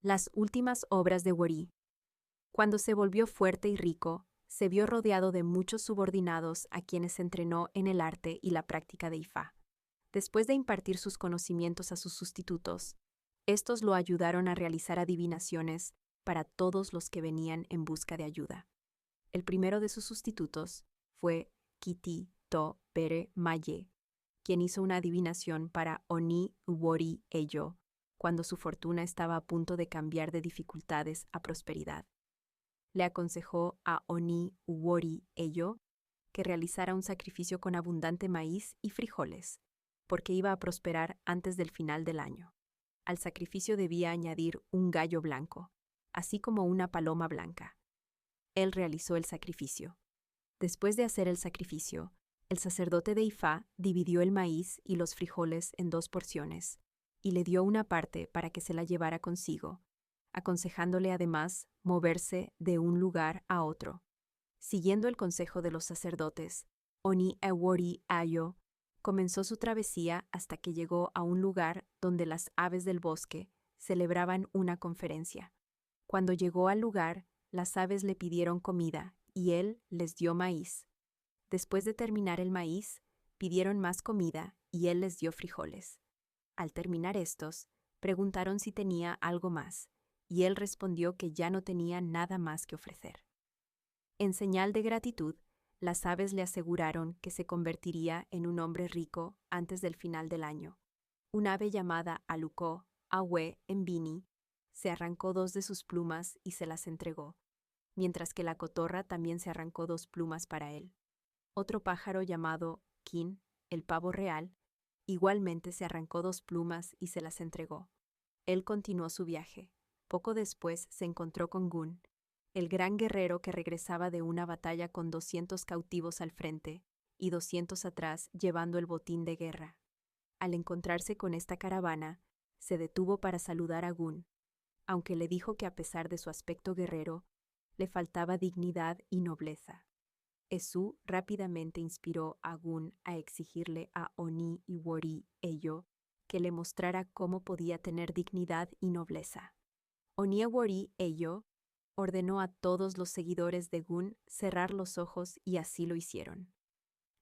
Las últimas obras de Wori. Cuando se volvió fuerte y rico, se vio rodeado de muchos subordinados a quienes entrenó en el arte y la práctica de Ifá. Después de impartir sus conocimientos a sus sustitutos, estos lo ayudaron a realizar adivinaciones para todos los que venían en busca de ayuda. El primero de sus sustitutos fue Kiti To Pere Maye, quien hizo una adivinación para Oni Wori Eyo, cuando su fortuna estaba a punto de cambiar de dificultades a prosperidad. Le aconsejó a Oni Wori Eyo que realizara un sacrificio con abundante maíz y frijoles, porque iba a prosperar antes del final del año. Al sacrificio debía añadir un gallo blanco, así como una paloma blanca. Él realizó el sacrificio. Después de hacer el sacrificio, el sacerdote de Ifá dividió el maíz y los frijoles en 2 porciones, y le dio una parte para que se la llevara consigo, aconsejándole además moverse de un lugar a otro. Siguiendo el consejo de los sacerdotes, Oni Ewori Ayo comenzó su travesía hasta que llegó a un lugar donde las aves del bosque celebraban una conferencia. Cuando llegó al lugar, las aves le pidieron comida y él les dio maíz. Después de terminar el maíz, pidieron más comida y él les dio frijoles. Al terminar estos, preguntaron si tenía algo más, y él respondió que ya no tenía nada más que ofrecer. En señal de gratitud, las aves le aseguraron que se convertiría en un hombre rico antes del final del año. Un ave llamada Aluko, Awe Mbini, se arrancó 2 de sus plumas y se las entregó, mientras que la cotorra también se arrancó 2 plumas para él. Otro pájaro llamado Kin, el pavo real, igualmente se arrancó 2 plumas y se las entregó. Él continuó su viaje. Poco después se encontró con Gun, el gran guerrero que regresaba de una batalla con 200 cautivos al frente y 200 atrás llevando el botín de guerra. Al encontrarse con esta caravana, se detuvo para saludar a Gun, aunque le dijo que a pesar de su aspecto guerrero, le faltaba dignidad y nobleza. Esú rápidamente inspiró a Gun a exigirle a Oni Wori Eyo que le mostrara cómo podía tener dignidad y nobleza. Oni Wori Eyo ordenó a todos los seguidores de Gun cerrar los ojos y así lo hicieron.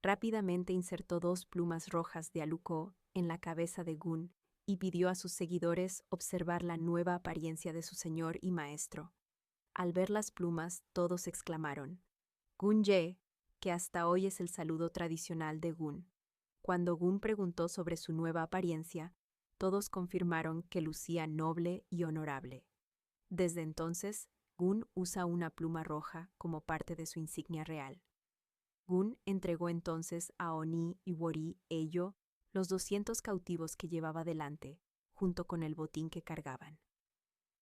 Rápidamente insertó 2 plumas rojas de Aluko en la cabeza de Gun y pidió a sus seguidores observar la nueva apariencia de su señor y maestro. Al ver las plumas, todos exclamaron: Gun Ye, que hasta hoy es el saludo tradicional de Gun. Cuando Gun preguntó sobre su nueva apariencia, todos confirmaron que lucía noble y honorable. Desde entonces, Gun usa una pluma roja como parte de su insignia real. Gun entregó entonces a Oni Wori Eyo los 200 cautivos que llevaba delante, junto con el botín que cargaban.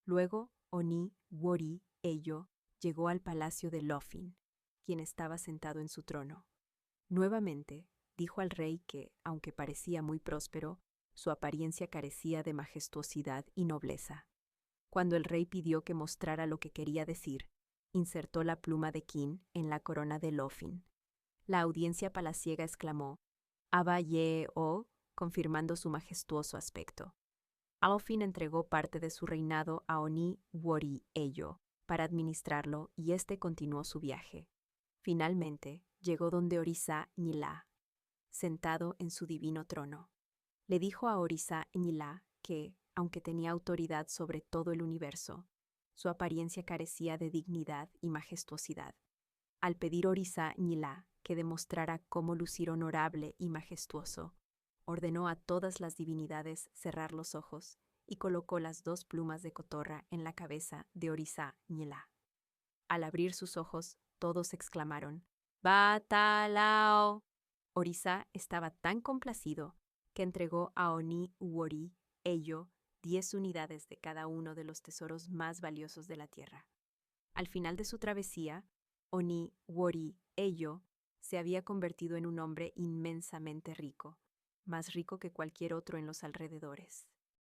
Luego, Oni Wori Eyo llegó al palacio de Lofin, quien estaba sentado en su trono. Nuevamente, dijo al rey que, aunque parecía muy próspero, su apariencia carecía de majestuosidad y nobleza. Cuando el rey pidió que mostrara lo que quería decir, insertó la pluma de Kin en la corona de Lofin. La audiencia palaciega exclamó: Aba Ye O, confirmando su majestuoso aspecto. Lofin entregó parte de su reinado a Oni Wori Eyo para administrarlo y éste continuó su viaje. Finalmente, llegó donde Orisa Ñilá, sentado en su divino trono. Le dijo a Orisa Ñilá que, aunque tenía autoridad sobre todo el universo, su apariencia carecía de dignidad y majestuosidad. Al pedir Orisa Ñilá que demostrara cómo lucir honorable y majestuoso, ordenó a todas las divinidades cerrar los ojos y colocó las 2 plumas de cotorra en la cabeza de Orisa Ñilá. Al abrir sus ojos, todos exclamaron: ¡Batalao! Orisa estaba tan complacido que entregó a Oni Wori Eyo 10 unidades de cada uno de los tesoros más valiosos de la tierra. Al final de su travesía, Oni Wori Eyo se había convertido en un hombre inmensamente rico, más rico que cualquier otro en los alrededores.